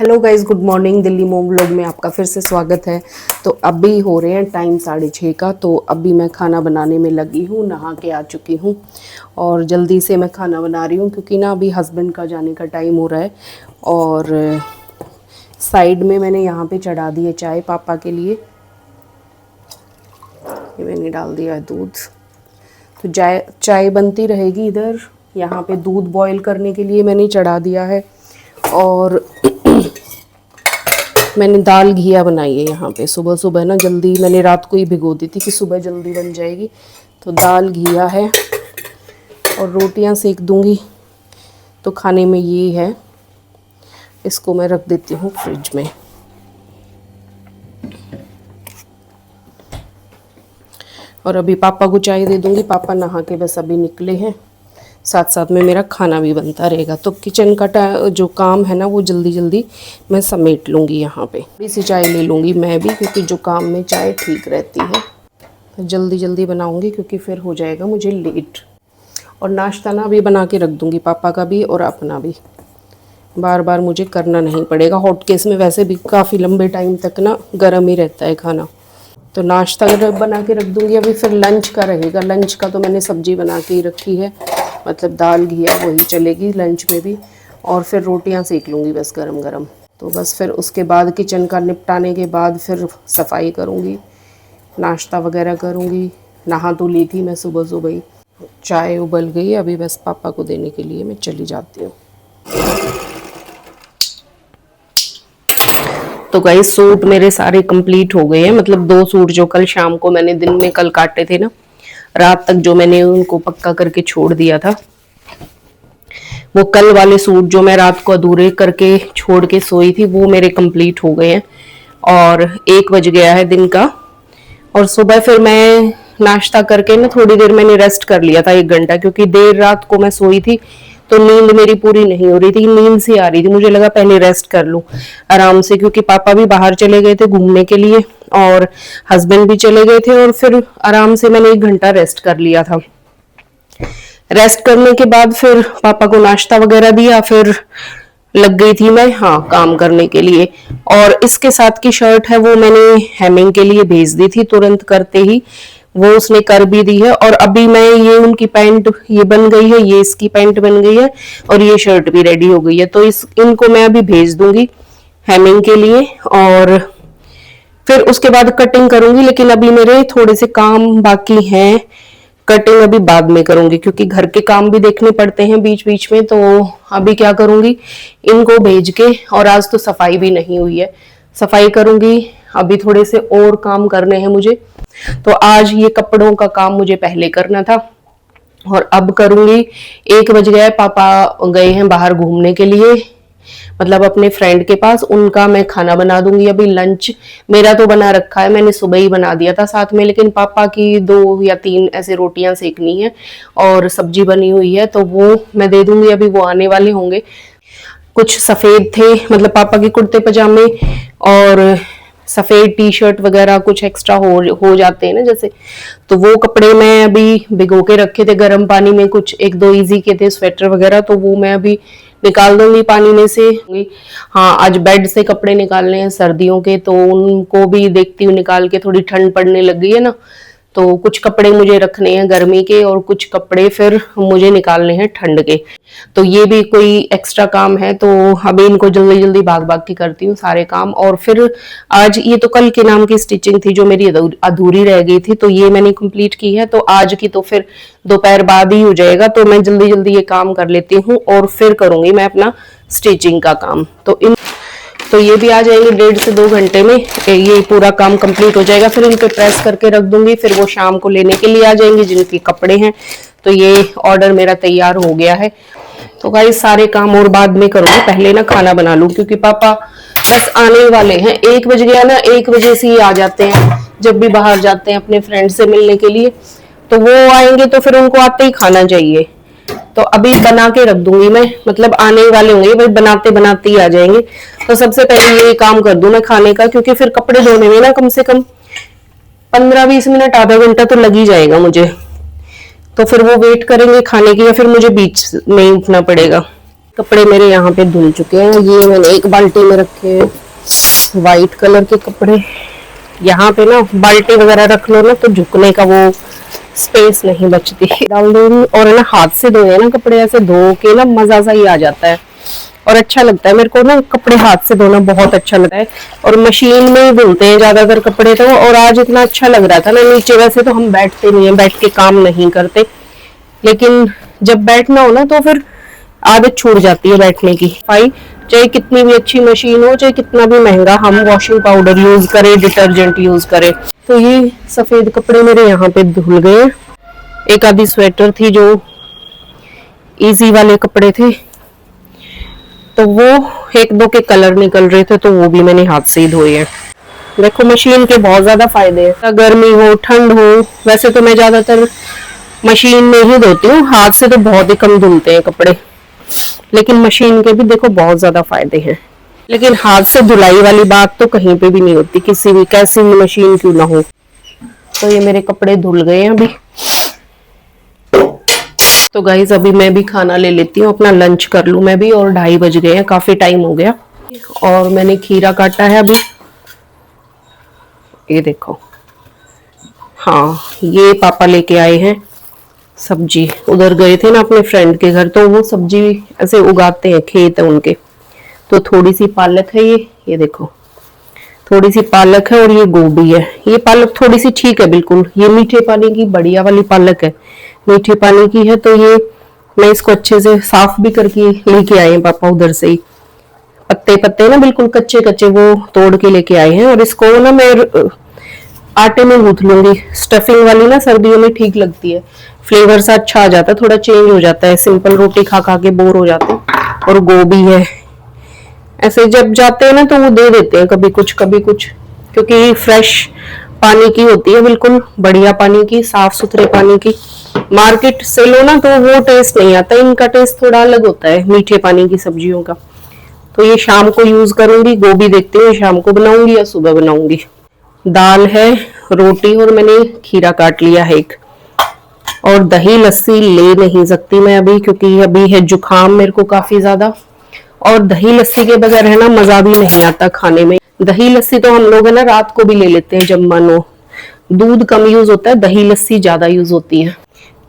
Hello guys, good morning. Delhi मोम vlog में आपका फिर से स्वागत है। तो अभी हो रहे हैं टाइम 6:30 का। तो अभी मैं खाना बनाने में लगी हूँ, नहा के आ चुकी हूँ और जल्दी से मैं खाना बना रही हूँ क्योंकि ना अभी हस्बैंड का जाने का टाइम हो रहा है। और साइड में मैंने यहाँ पे चढ़ा दी है चाय पापा के लिए। ये मैंने डाल दिया है दूध, तो चाय बनती रहेगी इधर। यहाँ पे दूध बॉईल करने के लिए मैंने चढ़ा दिया है। और मैंने दाल घिया बनाई है यहाँ पे। सुबह सुबह ना जल्दी, मैंने रात को ही भिगो दी थी कि सुबह जल्दी बन जाएगी। तो दाल घिया है और रोटियां सेक दूंगी। तो खाने में ये है, इसको मैं रख देती हूँ फ्रिज में। और अभी पापा को चाय दे दूंगी। पापा नहा के बस अभी निकले हैं, साथ साथ में मेरा खाना भी बनता रहेगा। तो किचन का जो काम है ना वो जल्दी जल्दी मैं समेट लूँगी। यहाँ पे थोड़ी सी चाय ले लूँगी मैं भी, क्योंकि जो काम में चाय ठीक रहती है। तो जल्दी जल्दी बनाऊँगी क्योंकि फिर हो जाएगा मुझे लेट। और नाश्ता ना अभी बना के रख दूँगी, पापा का भी और अपना भी। बार बार मुझे करना नहीं पड़ेगा। हॉट केस में वैसे भी काफ़ी लंबे टाइम तक ना गर्म ही रहता है खाना। तो नाश्ता बना के रख दूँगी। अभी फिर लंच का रहेगा। लंच का तो मैंने सब्जी बना के ही रखी है, मतलब दाल घिया वही चलेगी लंच में भी। और फिर रोटियां सेक लूँगी बस गरम गरम। तो बस फिर उसके बाद किचन का निपटाने के बाद फिर सफाई करूँगी, नाश्ता वगैरह करूँगी। नहा तो ली थी मैं सुबह सुबह ही। चाय उबल गई, अभी बस पापा को देने के लिए मैं चली जाती हूँ। तो गाइस, सूट मेरे सारे कंप्लीट हो गए हैं। मतलब 2 सूट जो कल शाम को मैंने दिन में कल काटे थे ना, रात तक जो मैंने उनको पक्का करके छोड़ दिया था, वो कल वाले सूट जो मैं रात को अधूरे करके छोड़ के सोई थी वो मेरे कंप्लीट हो गए हैं। और 1 बज गया है दिन का। और सुबह फिर मैं नाश्ता करके ना थोड़ी देर मैंने रेस्ट कर लिया था, 1 घंटा, क्योंकि देर रात को मैं सोई थी तो नींद मेरी पूरी नहीं हो रही थी। नींद सी आ रही थी, मुझे लगा पहले रेस्ट कर लूं आराम से, क्योंकि पापा भी बाहर चले गए थे घूमने के लिए और हस्बैंड भी चले गए थे। और फिर आराम से मैंने 1 घंटा रेस्ट कर लिया था। रेस्ट करने के बाद फिर पापा को नाश्ता वगैरह दिया, फिर लग गई थी मैं काम करने के लिए। और इसके साथ की शर्ट है वो मैंने हेमिंग के लिए भेज दी थी तुरंत करते ही, वो उसने कर भी दी है। और अभी मैं ये उनकी पैंट ये बन गई है, ये इसकी पैंट बन गई है और ये शर्ट भी रेडी हो गई है। तो इनको मैं अभी भेज दूंगी हेमिंग के लिए और फिर उसके बाद कटिंग करूंगी। लेकिन अभी मेरे थोड़े से काम बाकी हैं, कटिंग अभी बाद में करूंगी क्योंकि घर के काम भी देखने पड़ते हैं बीच बीच में। तो अभी क्या करूंगी, इनको भेज के, और आज तो सफाई भी नहीं हुई है, सफाई करूंगी। अभी थोड़े से और काम करने हैं मुझे। तो आज ये कपड़ों का काम मुझे पहले करना था और अब करूंगी। 1 बज गया है, पापा गए हैं बाहर घूमने के लिए, मतलब अपने फ्रेंड के पास। उनका मैं खाना बना दूंगी। अभी लंच मेरा तो बना रखा है, मैंने सुबह ही बना दिया था साथ में। लेकिन पापा की 2 या 3 ऐसे रोटियां सेकनी है और सब्जी बनी हुई है, तो वो मैं दे दूंगी। अभी वो आने वाले होंगे। कुछ सफेद थे, मतलब पापा के कुर्ते पजामे और सफेद टी शर्ट वगैरह कुछ एक्स्ट्रा हो जाते हैं ना जैसे, तो वो कपड़े मैं अभी भिगो के रखे थे गर्म पानी में। कुछ 1-2 इजी के थे स्वेटर वगैरह, तो वो मैं अभी निकाल दूंगी पानी में से। आज बेड से कपड़े निकालने हैं सर्दियों के, तो उनको भी देखती हूँ निकाल के। थोड़ी ठंड पड़ने लग गई है ना, तो कुछ कपड़े मुझे रखने हैं गर्मी के और कुछ कपड़े फिर मुझे निकालने हैं ठंड के। तो ये भी कोई एक्स्ट्रा काम है, तो अभी इनको जल्दी जल्दी भाग भाग के करती हूँ सारे काम। और फिर आज ये तो कल के नाम की स्टिचिंग थी जो मेरी अधूरी रह गई थी, तो ये मैंने कंप्लीट की है। तो आज की तो फिर दोपहर बाद ही हो जाएगा, तो मैं जल्दी जल्दी ये काम कर लेती हूँ और फिर करूंगी मैं अपना स्टिचिंग का काम। तो ये भी आ जाएंगे 1.5 से 2 घंटे में, ये पूरा काम कंप्लीट हो जाएगा। फिर इनको प्रेस करके रख दूंगी, फिर वो शाम को लेने के लिए आ जाएंगे जिनके कपड़े हैं। तो ये ऑर्डर मेरा तैयार हो गया है। तो गाइस, सारे काम और बाद में करूंगी, पहले ना खाना बना लूं, क्योंकि पापा बस आने वाले हैं। 1 बज गया ना, 1 बजे से ही आ जाते हैं जब भी बाहर जाते हैं अपने फ्रेंड से मिलने के लिए। तो वो आएंगे तो फिर उनको आते ही खाना चाहिए। तो अभी बना के रख दूंगी मैं, मतलब आने वाले होंगे भाई, बनाते बनाते ही आ जाएंगे। तो सबसे पहले ये काम कर दूं मैं खाने का, क्योंकि फिर कपड़े धोने में ना कम से कम 15-20 मिनट, आधा घंटा तो लग ही जाएगा मुझे। तो फिर वो वेट करेंगे खाने की, या फिर मुझे बीच में ही उठना पड़ेगा। कपड़े मेरे यहाँ पे धुल चुके हैं। ये मैंने एक बाल्टी में रखे हैं वाइट कलर के कपड़े। यहाँ पे ना बाल्टी वगैरह रख लो ना तो झुकने का वो स्पेस नहीं बचती। डाल दूंगी और ना हाथ से धोए ना कपड़े, ऐसे धो के ना मजा सा ही आ जाता है और अच्छा लगता है। मेरे को ना कपड़े हाथ से धोना बहुत अच्छा लगता है और मशीन में ही धुलते हैं ज्यादातर कपड़े तो। और आज इतना अच्छा लग रहा था ना नीचे, वैसे तो हम बैठते नहीं है, बैठ के काम नहीं करते, लेकिन जब बैठना हो ना तो फिर आदत छूट जाती है बैठने की। भाई चाहे कितनी भी अच्छी मशीन हो, चाहे कितना भी महंगा हम वॉशिंग पाउडर यूज करें, डिटर्जेंट यूज करें, तो ये सफेद कपड़े मेरे यहाँ पे धुल गए। एक आधी स्वेटर थी जो इजी वाले कपड़े थे, तो वो एक दो के कलर निकल रहे थे तो वो भी मैंने हाथ से ही धोए हैं। देखो मशीन के बहुत ज्यादा फायदे हैं, गर्मी हो ठंड हो। वैसे तो मैं ज्यादातर मशीन में ही धोती हूँ, हाथ से तो बहुत ही कम धुलते हैं कपड़े, लेकिन मशीन के भी देखो बहुत ज्यादा फायदे हैं। लेकिन हाथ से धुलाई वाली बात तो कहीं पे भी नहीं होती, किसी भी कैसी भी मशीन क्यों ना हो। तो ये मेरे कपड़े धुल गए हैं अभी। तो गाइज अभी मैं भी खाना ले लेती हूँ, अपना लंच कर लूं मैं भी, और 2:30 बज गए हैं, काफी टाइम हो गया। और मैंने खीरा काटा है अभी, ये देखो। हाँ ये पापा लेके आए हैं सब्जी, उधर गए थे ना अपने फ्रेंड के घर, तो वो सब्जी ऐसे उगाते हैं, खेत है उनके। तो थोड़ी सी पालक है, ये देखो थोड़ी सी पालक है और ये गोभी है। ये पालक थोड़ी सी ठीक है बिल्कुल, ये मीठे पानी की बढ़िया वाली पालक है, मीठे पानी की है। तो ये मैं इसको अच्छे से साफ भी करके लेके आए हैं पापा उधर से ही। पत्ते पत्ते ना बिल्कुल कच्चे कच्चे वो तोड़ के लेके आए हैं। और इसको ना मैं आटे में गूंथ लूंगी, स्टफिंग वाली ना सर्दियों में ठीक लगती है, फ्लेवर सा अच्छा आ जाता है, थोड़ा चेंज हो जाता है, सिंपल रोटी खा खा के बोर हो जाते हैं। और गोभी है, ऐसे जब जाते हैं ना तो वो दे देते हैं कभी कुछ क्योंकि फ्रेश पानी की होती है, बिल्कुल बढ़िया पानी की, साफ सुथरे पानी की। मार्केट से लो ना तो वो टेस्ट नहीं आता, इनका टेस्ट थोड़ा अलग होता है मीठे पानी की सब्जियों का। तो ये शाम को यूज करूंगी, गोभी देखती हूँ शाम को बनाऊंगी या सुबह बनाऊंगी। दाल है, रोटी, और मैंने खीरा काट लिया है एक। और दही लस्सी ले नहीं सकती मैं अभी, क्योंकि अभी है जुकाम मेरे को काफी ज्यादा, और दही लस्सी के बगैर है ना मजा भी नहीं आता खाने में। दही लस्सी तो हम लोग है ना रात को भी ले लेते हैं जब मन हो, दूध कम यूज होता है, दही लस्सी ज्यादा यूज होती है।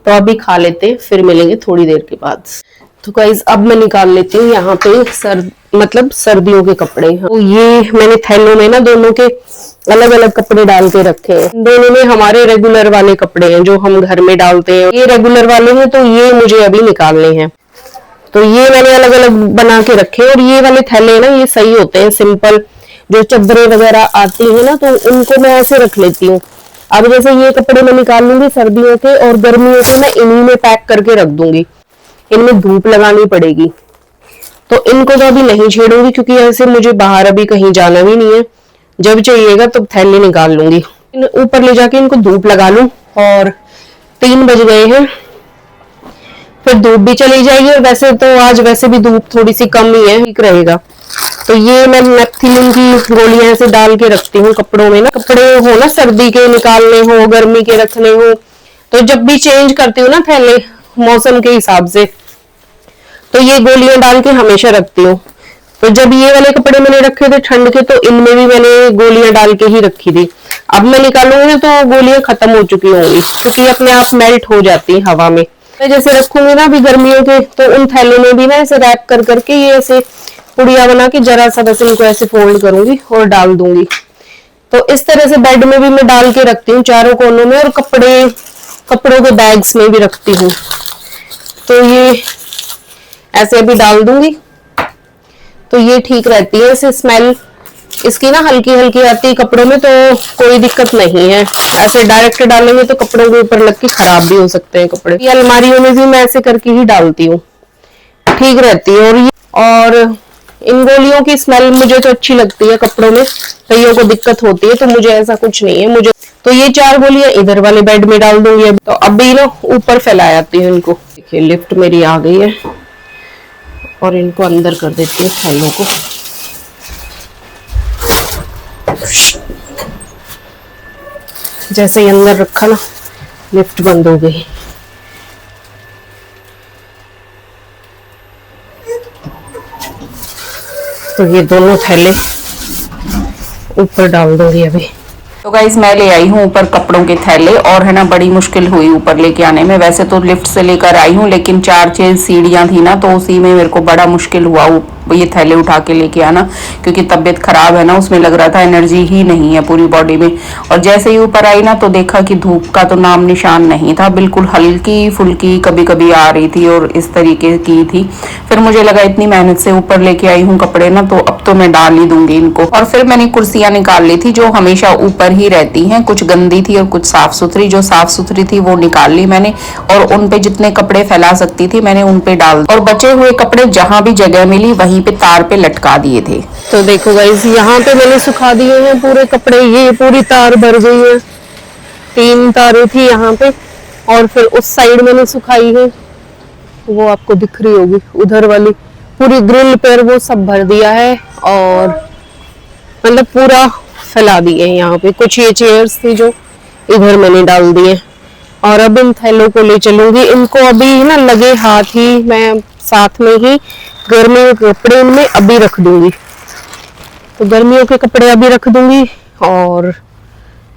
तो अभी खा लेते हैं, फिर मिलेंगे थोड़ी देर के बाद। तो गाइस अब मैं निकाल लेती हूँ यहाँ पे मतलब सर्दियों के कपड़े। तो ये मैंने थैलों में ना दोनों के अलग अलग कपड़े डाल के रखे हैं। दोनों में हमारे रेगुलर वाले कपड़े हैं जो हम घर में डालते हैं, ये रेगुलर वाले हैं, तो ये मुझे अभी निकालने हैं। तो ये मैंने अलग अलग बना के रखे। और ये वाले थैले ना ये सही होते हैं, सिंपल जो चादरें वगैरह आती है ना तो उनको मैं ऐसे रख लेती हूँ। अब जैसे ये कपड़े मैं निकाल लूंगी सर्दियों के, और गर्मियों के मैं इन्हीं में पैक करके रख दूंगी, इनमें धूप लगानी पड़ेगी। तो इनको तो अभी नहीं छेड़ूंगी, क्योंकि ऐसे मुझे बाहर अभी कहीं जाना भी नहीं है, जब चाहिएगा तब थैले निकाल लूंगी। ऊपर ले जाके इनको धूप लगा लूं। और 3 बज गए हैं, फिर धूप भी चली जाएगी, और वैसे तो आज वैसे भी धूप थोड़ी सी कम ही है, ठीक रहेगा। तो ये मैं नेपथिलीन की गोलियां ऐसे डाल के रखती हूँ कपड़ों में ना, कपड़े हो ना सर्दी के निकालने हो, गर्मी के रखने हो, तो जब भी चेंज करती हूँ ना थैले मौसम के हिसाब से, तो ये गोलियां डाल के हमेशा रखती हूँ। तो जब ये वाले कपड़े मैंने रखे थे ठंड के, तो इनमें भी मैंने गोलियां डाल के ही रखी थी। अब मैं निकालूंगी तो गोलियां खत्म हो चुकी होंगी, क्योंकि अपने आप मेल्ट हो जाती है हवा में। मैं जैसे रखूंगी ना अभी गर्मियों के, तो उन थैलों में भी ना ऐसे रैप कर करके ये ऐसे पुड़िया बना के जरा सा बस इनको ऐसे फोल्ड करूंगी और डाल दूंगी। तो इस तरह से बेड में भी मैं डाल के रखती हूँ चारों कोनों में, और कपड़ों के बैग्स में भी रखती हूँ। तो ये ऐसे अभी डाल दूंगी, तो ये ठीक रहती है। इसे स्मेल इसकी ना हल्की हल्की आती है कपड़ों में, तो कोई दिक्कत नहीं है। ऐसे डायरेक्ट डालेंगे तो कपड़ों के ऊपर लग के खराब भी हो सकते हैं कपड़े। ये अलमारियों में भी मैं ऐसे करके ही डालती हूँ, ठीक रहती है। और इन गोलियों की स्मेल मुझे तो अच्छी लगती है कपड़ों में, कईयों को दिक्कत होती है, तो मुझे ऐसा कुछ नहीं है। मुझे तो ये 4 गोलियां इधर वाले बेड में डाल दूंगी। तो अभी ना ऊपर फैला आती हूँ इनको। देखिए लिफ्ट मेरी आ गई है, और इनको अंदर कर देती हूँ थैलों को। जैसे ही अंदर रखा ना, लिफ्ट बंद हो गई। तो ये दोनों थैले ऊपर डाल दूंगी अभी। तो गाइस मैं ले आई हूँ ऊपर कपड़ों के थैले, और है ना बड़ी मुश्किल हुई ऊपर लेके आने में। वैसे तो लिफ्ट से लेकर आई हूँ, लेकिन 4-6 सीढ़ियाँ थी ना, तो उसी में मेरे को बड़ा मुश्किल हुआ ये थैले उठा के लेके आना, क्योंकि तबीयत खराब है ना, उसमें लग रहा था एनर्जी ही नहीं है पूरी बॉडी में। और जैसे ही ऊपर आई ना, तो देखा कि धूप का तो नाम निशान नहीं था, बिल्कुल हल्की फुल्की कभी कभी आ रही थी और इस तरीके की थी। फिर मुझे लगा इतनी मेहनत से ऊपर लेके आई हूँ कपड़े ना, तो अब तो मैं डाल ही दूंगी इनको। और फिर मैंने कुर्सियां निकाल ली थी जो हमेशा ऊपर ही रहती हैं, कुछ गंदी थी और कुछ साफ सुथरी। जो साफ सुथरी थी वो निकाल ली मैंने, और उन पे जितने कपड़े फैला सकती थी मैंने उन पे डाल, और बचे हुए कपड़े जहां भी जगह मिली वहीं पे तार पे लटका दिए थे। तो देखो गाइस, यहाँ पे मैंने सुखा दिए हैं पूरे कपड़े, ये पूरी तार भर गई है। 3 तारें थी यहाँ पे, और फिर उस साइड मैंने सुखाई है, वो आपको दिख रही होगी उधर वाली, पूरी ग्रिल पर वो सब भर दिया है, और मतलब पूरा फैला दिए यहाँ पे। कुछ ये चेयर्स थी जो इधर मैंने डाल दिए, और अब इन थैलों को ले चलूंगी। इनको अभी ना लगे हाथ ही मैं साथ में ही गर्मियों के कपड़े इनमें अभी रख दूंगी, तो गर्मियों के कपड़े अभी रख दूंगी, और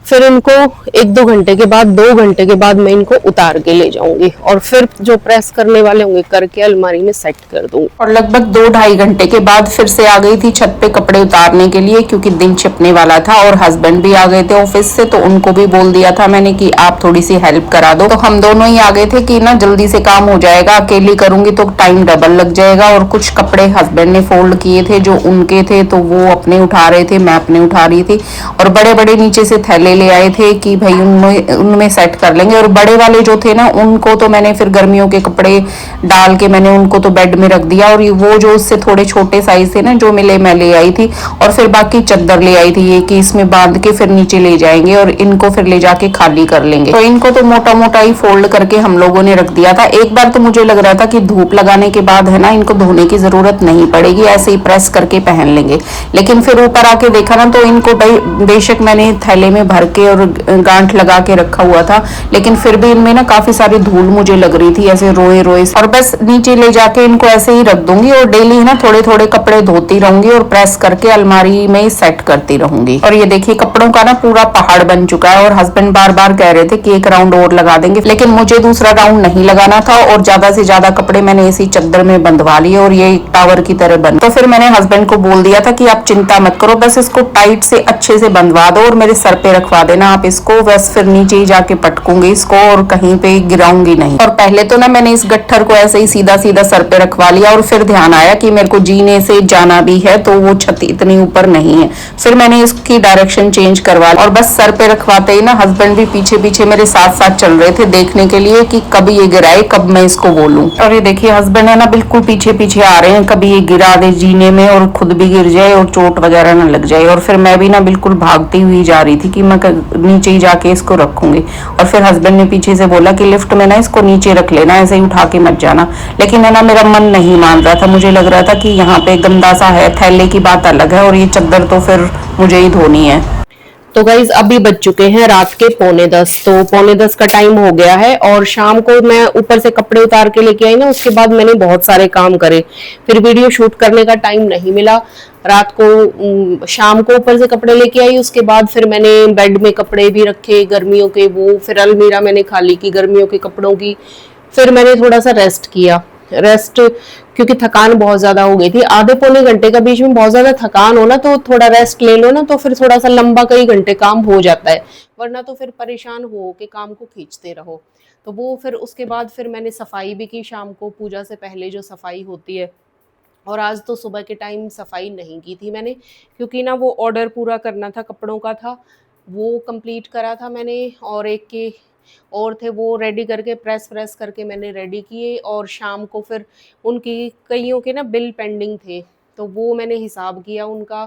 फिर इनको 1-2 घंटे के बाद, 2 घंटे के बाद मैं इनको उतार के ले जाऊंगी, और फिर जो प्रेस करने वाले होंगे करके अलमारी में सेट कर दूंगी। और लगभग 2-2.5 घंटे के बाद फिर से आ गई थी छत पे कपड़े उतारने के लिए, क्योंकि दिन छिपने वाला था, और हस्बैंड भी आ गए थे ऑफिस से, तो उनको भी बोल दिया था मैंने कि आप थोड़ी सी हेल्प करा दो। तो हम दोनों ही आ गए थे कि ना जल्दी से काम हो जाएगा, अकेली करूंगी तो टाइम डबल लग जाएगा। और कुछ कपड़े हस्बैंड ने फोल्ड किए थे जो उनके थे, तो वो अपने उठा रहे थे, मैं अपने उठा रही थी। और बड़े बड़े नीचे से थैले ले आए थे कि भाई उनमें सेट कर लेंगे। और बड़े वाले जो थे ना, उनको तो मैंने फिर गर्मियों के कपड़े डाल के मैंने उनको तो बेड में रख दिया, और वो जो उससे थोड़े छोटे साइज थे ना जो मिले मैं ले आई थी, और फिर बाकी चद्दर ले आई थी ये कि इसमें बांध के फिर नीचे ले जाएंगे, और इनको फिर ले जाके खाली कर लेंगे। तो इनको तो मोटा मोटा ही फोल्ड करके हम लोगों ने रख दिया था। एक बार तो मुझे लग रहा था कि धूप लगाने के बाद है ना इनको धोने की जरूरत नहीं पड़ेगी, ऐसे ही प्रेस करके पहन लेंगे, लेकिन फिर ऊपर आके देखा ना, तो इनको बेशक मैंने थैले में भर के और गांठ लगा के रखा हुआ था, लेकिन फिर भी इनमें ना काफी सारी धूल मुझे लग रही थी ऐसे रोए रोए। और बस नीचे ले जाके इनको ऐसे ही रख दूंगी, और डेली ना थोड़े थोड़े कपड़े धोती रहूंगी और प्रेस करके अलमारी में सेट करती रहूंगी। और ये देखिए कपड़ों का ना पूरा पहाड़ बन चुका है, और हस्बैंड बार बार कह रहे थे कि एक राउंड और लगा देंगे, लेकिन मुझे दूसरा राउंड नहीं लगाना था, और ज्यादा से ज्यादा कपड़े मैंने इसी चद्दर में बंधवा लिए, और ये एक टावर की तरह बन। तो फिर मैंने हस्बैंड को बोल दिया था कि आप चिंता मत करो, बस इसको टाइट से अच्छे से बंधवा दो और मेरे सर पे रखवा देना आप इसको, बस फिर नीचे ही जाके पटकूंगी इसको और कहीं पे गिराऊंगी नहीं। और पहले तो ना मैंने इस गट्ठर को ऐसे ही सीधा सीधा सर पे रखवा लिया, और फिर ध्यान आया कि मेरे को जीने से जाना भी है, तो वो छत इतनी ऊपर नहीं है। फिर मैंने इसकी डायरेक्शन चेंज करवा ली, और बस सर पे रखवाते ही ना हस्बैंड भी पीछे पीछे मेरे साथ साथ चल रहे थे देखने के लिए कि कब ये गिराए, कब मैं इसको बोलूं। और ये देखिए हस्बैंड है ना बिल्कुल पीछे पीछे आ रहे हैं, कभी ये गिरा दे जीने में और खुद भी गिर जाए और चोट वगैरह ना लग जाए। और फिर मैं भी ना बिल्कुल भागती हुई जा रही थी कि मैं नीचे ही जाके इसको रखूंगी। और फिर हस्बैंड ने पीछे से बोला कि लिफ्ट में ना इसको नीचे रख लेना, ऐसे ही उठा के मत जाना, लेकिन है ना मेरा मन नहीं मान रहा था। मुझे लग रहा था कि यहाँ पे गंदा सा है, थैले की बात अलग है, और ये चद्दर तो फिर मुझे ही धोनी है। तो गाइज अभी बज चुके हैं रात के 9:45, तो 9:45 का टाइम हो गया है, और शाम को मैं ऊपर से कपड़े उतार के लेके आई ना, उसके बाद मैंने बहुत सारे काम करे, फिर वीडियो शूट करने का टाइम नहीं मिला। रात को शाम को ऊपर से कपड़े लेके आई, उसके बाद फिर मैंने बेड में कपड़े भी रखे गर्मियों के, वो फिर अलमीरा मैंने खाली की गर्मियों के कपड़ों की। फिर मैंने थोड़ा सा रेस्ट किया, क्योंकि थकान बहुत ज्यादा हो गई थी। आधे पौने घंटे का बीच में बहुत ज्यादा थकान हो ना, तो थोड़ा रेस्ट ले लो ना, तो फिर थोड़ा सा लंबा कई घंटे काम हो जाता है, वरना तो फिर परेशान हो के काम को खींचते रहो। तो वो फिर उसके बाद फिर मैंने सफाई भी की शाम को, पूजा से पहले जो सफाई होती है। और आज तो सुबह के टाइम सफाई नहीं की थी मैंने, क्योंकि ना वो ऑर्डर पूरा करना था, कपड़ों का था, वो कंप्लीट करा था मैंने, और एक के और थे वो रेडी करके प्रेस करके मैंने रेडी किए। और शाम को फिर उनकी कईयों के ना बिल पेंडिंग थे, तो वो मैंने हिसाब किया उनका।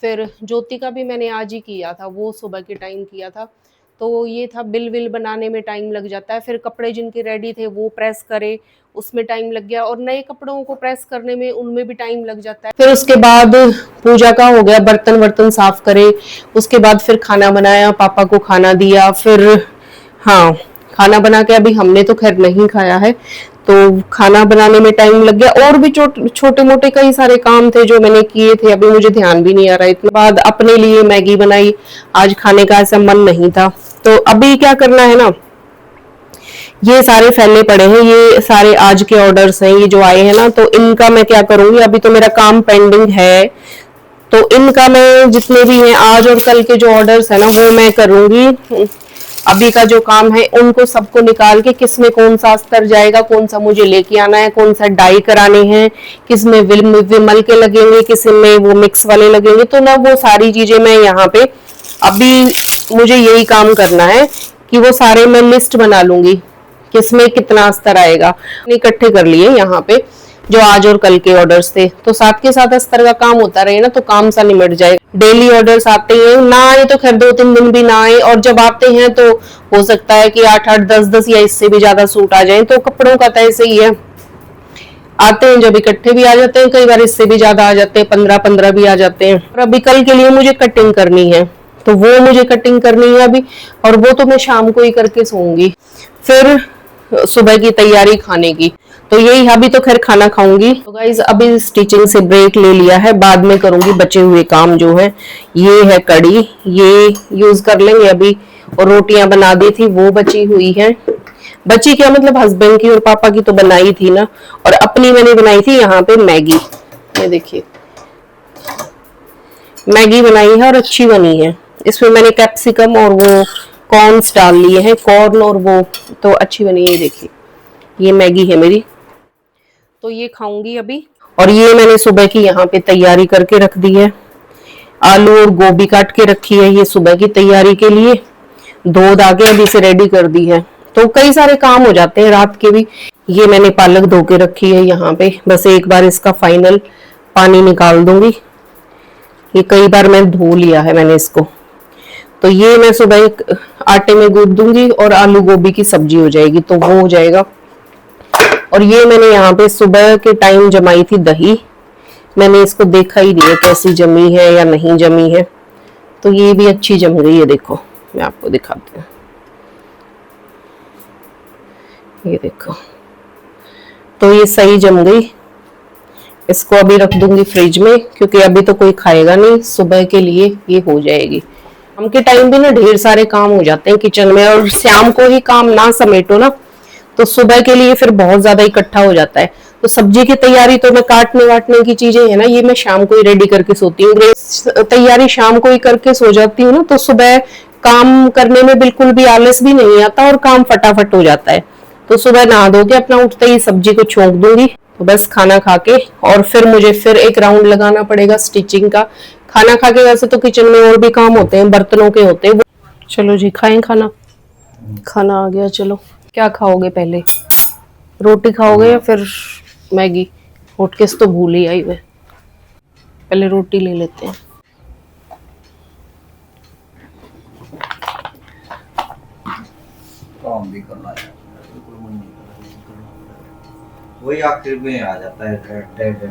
फिर ज्योति का भी मैंने आज ही किया था, वो सुबह के टाइम किया था। तो ये था, बिल विल बनाने में टाइम लग जाता है, फिर कपड़े जिनके रेडी थे वो प्रेस करे, उसमें टाइम लग गया, और नए कपड़ों को प्रेस करने में उनमें भी टाइम लग जाता है। फिर उसके बाद पूजा का हो गया, बर्तन वर्तन साफ करे, उसके बाद फिर खाना बनाया, पापा को खाना दिया। फिर हाँ, खाना बना के अभी हमने तो खैर नहीं खाया है, तो खाना बनाने में टाइम लग गया। और भी छोटे मोटे कई सारे काम थे जो मैंने किए थे, अभी मुझे ध्यान भी नहीं आ रहा। इतने बाद अपने लिए मैगी बनाई, आज खाने का ऐसा मन नहीं था। तो अभी क्या करना है ना, ये सारे फैले पड़े हैं, ये सारे आज के ऑर्डर्स हैं, ये जो आए हैं ना, तो इनका मैं क्या करूंगी, अभी तो मेरा काम पेंडिंग है, तो इनका मैं जितने भी हैं आज और कल के जो ऑर्डर्स है ना वो मैं करूंगी। अभी का जो काम है उनको सबको निकाल के किस में कौन सा अस्तर जाएगा, कौन सा मुझे लेके आना है, कौन सा डाई कराने हैं, किस में विमल के लगेंगे, किस में वो मिक्स वाले लगेंगे, तो ना वो सारी चीजें मैं यहाँ पे अभी मुझे यही काम करना है कि वो सारे मैं लिस्ट बना लूंगी किसमें कितना अस्तर आएगा। इकट्ठे कर लिए यहाँ पे जो आज और कल के ऑर्डर्स थे, तो साथ के साथ अस्तर का काम होता रहे ना तो काम सा निमट जाए। डेली ऑर्डर्स आते हैं, ना आए तो खैर 2-3 दिन भी ना आए, और जब आते हैं तो हो सकता है कि 8-8, 10-10 या इससे भी ज्यादा सूट आ जाए। तो कपड़ों का तो ऐसे ही है, आते हैं जब इकट्ठे भी आ जाते हैं, कई बार इससे भी ज्यादा आ जाते हैं, 15-15 भी आ जाते हैं। और अभी कल के लिए मुझे कटिंग करनी है, तो वो मुझे कटिंग करनी है अभी, और वो तो मैं शाम को ही करके सोऊंगी। फिर सुबह की तैयारी खाने की, तो यही अभी तो खैर खाना खाऊंगी। तो गाइज अभी स्टिचिंग से ब्रेक ले लिया है, बाद में करूंगी बचे हुए काम जो है। ये है कड़ी, ये यूज कर लेंगे अभी, और रोटियां बना दी थी वो बची हुई है। बची क्या मतलब, हस्बैंड की और पापा की तो बनाई थी ना, और अपनी मैंने बनाई थी यहाँ पे मैगी। ये देखिए मैगी बनाई है और अच्छी बनी है। इसमें मैंने कैप्सिकम और वो कॉर्न्स डाल लिए हैं, कॉर्न और वो, तो अच्छी बनी है। देखिए ये मैगी है मेरी, तो ये खाऊंगी अभी। और ये मैंने सुबह की यहाँ पे तैयारी करके रख दी है, आलू और गोभी काट के रखी है ये सुबह की तैयारी के लिए, धो धा के अभी से रेडी कर दी है। तो कई सारे काम हो जाते हैं रात के भी। ये मैंने पालक धो के रखी है यहाँ पे, बस एक बार इसका फाइनल पानी निकाल दूंगी। ये कई बार मैं धो लिया है मैंने इसको। तो ये मैं सुबह आटे में गूंथ दूंगी और आलू गोभी की सब्जी हो जाएगी, तो वो हो जाएगा। और ये मैंने यहाँ पे सुबह के टाइम जमाई थी दही, मैंने इसको देखा ही नहीं है कैसी जमी है या नहीं जमी है, तो ये भी अच्छी जम गई है। देखो मैं आपको दिखाती हूँ, ये देखो, तो ये सही जम गई। इसको अभी रख दूंगी फ्रिज में, क्योंकि अभी तो कोई खाएगा नहीं, सुबह के लिए ये हो जाएगी। शाम के टाइम भी ना ढेर सारे काम हो जाते हैं किचन में, और शाम को ही काम ना समेटो ना तो सुबह के लिए फिर बहुत ज्यादा इकट्ठा हो जाता है। तो सब्जी की तैयारी तो मैं काटने वाटने की चीजें है ना, ये मैं शाम को ही रेडी करके सोती हूँ। तैयारी शाम को ही करके सो जाती हूँ ना, तो सुबह काम करने में बिल्कुल भी आलस भी नहीं आता और काम फटाफट हो जाता है। तो सुबह नहा धो के अपना उठते ही सब्जी को छोंक दूंगी, तो बस खाना खा के, और फिर मुझे फिर एक राउंड लगाना पड़ेगा स्टिचिंग का। खाना खा के वैसे तो किचन में और भी काम होते हैं, बर्तनों के होते हैं। चलो जी खाएं खाना। खाना आ गया, चलो क्या खाओगे पहले, रोटी खाओगे या फिर मैगी? हॉटकेस तो भूल ही आई मैं, पहले रोटी ले लेते हैं। काम भी करना है, बिल्कुल मन नहीं कर रहा। वही आखिर में आ जाता है डेड।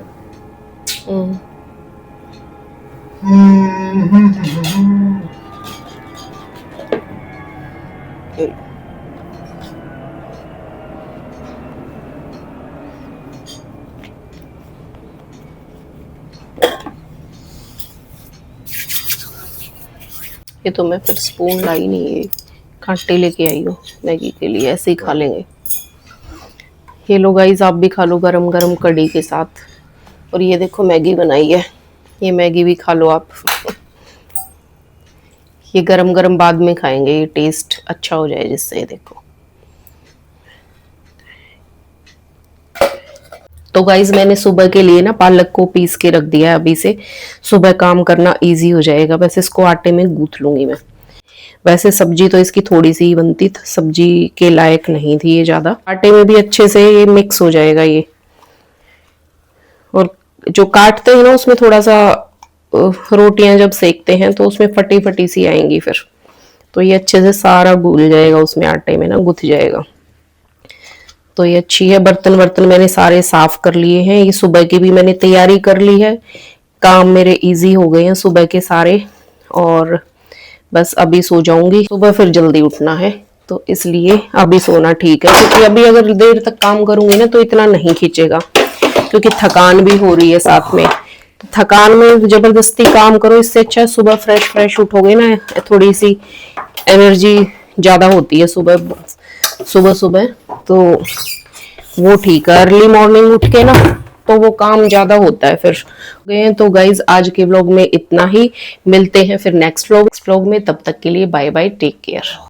ये तो मैं फिर स्पून लाई नहीं है, कांटे लेके आई हूँ मैगी के लिए, ऐसे ही खा लेंगे। ये लो गाइस, आप भी खा लो गरम गरम कड़ी के साथ। और ये देखो मैगी बनाई है, ये मैगी भी खा लो आप। ये गरम गरम बाद में खाएंगे, ये टेस्ट अच्छा हो जाए जिससे। ये देखो, तो गाइज मैंने सुबह के लिए ना पालक को पीस के रख दिया है, अभी से सुबह काम करना इजी हो जाएगा। बस इसको आटे में गूंथ लूंगी मैं। वैसे सब्जी तो इसकी थोड़ी सी ही बनती थी, सब्जी के लायक नहीं थी ये ज्यादा। आटे में भी अच्छे से ये मिक्स हो जाएगा ये। और जो काटते हैं ना उसमें थोड़ा सा रोटियां जब सेकते हैं तो उसमें फटी फटी सी आएंगी फिर, तो ये अच्छे से सारा घुल जाएगा उसमें, आटे में ना गुथ जाएगा। तो ये अच्छी है। बर्तन वर्तन मैंने सारे साफ कर लिए हैं, ये सुबह की भी मैंने तैयारी कर ली है। काम मेरे इजी हो गए हैं सुबह के सारे, और बस अभी सो जाऊंगी। सुबह फिर जल्दी उठना है, तो इसलिए अभी सोना ठीक है, क्योंकि अभी अगर देर तक काम करूंगी ना तो इतना नहीं खींचेगा, क्योंकि थकान भी हो रही है साथ में। तो थकान में जबरदस्ती काम करो, इससे अच्छा सुबह फ्रेश फ्रेश उठोगे ना, थोड़ी सी एनर्जी ज्यादा होती है सुबह सुबह, तो वो ठीक है। अर्ली मॉर्निंग उठ के ना तो वो काम ज्यादा होता है फिर। गए तो गाइज आज के व्लॉग में इतना ही, मिलते हैं फिर नेक्स्ट व्लॉग में, तब तक के लिए बाय बाय, टेक केयर।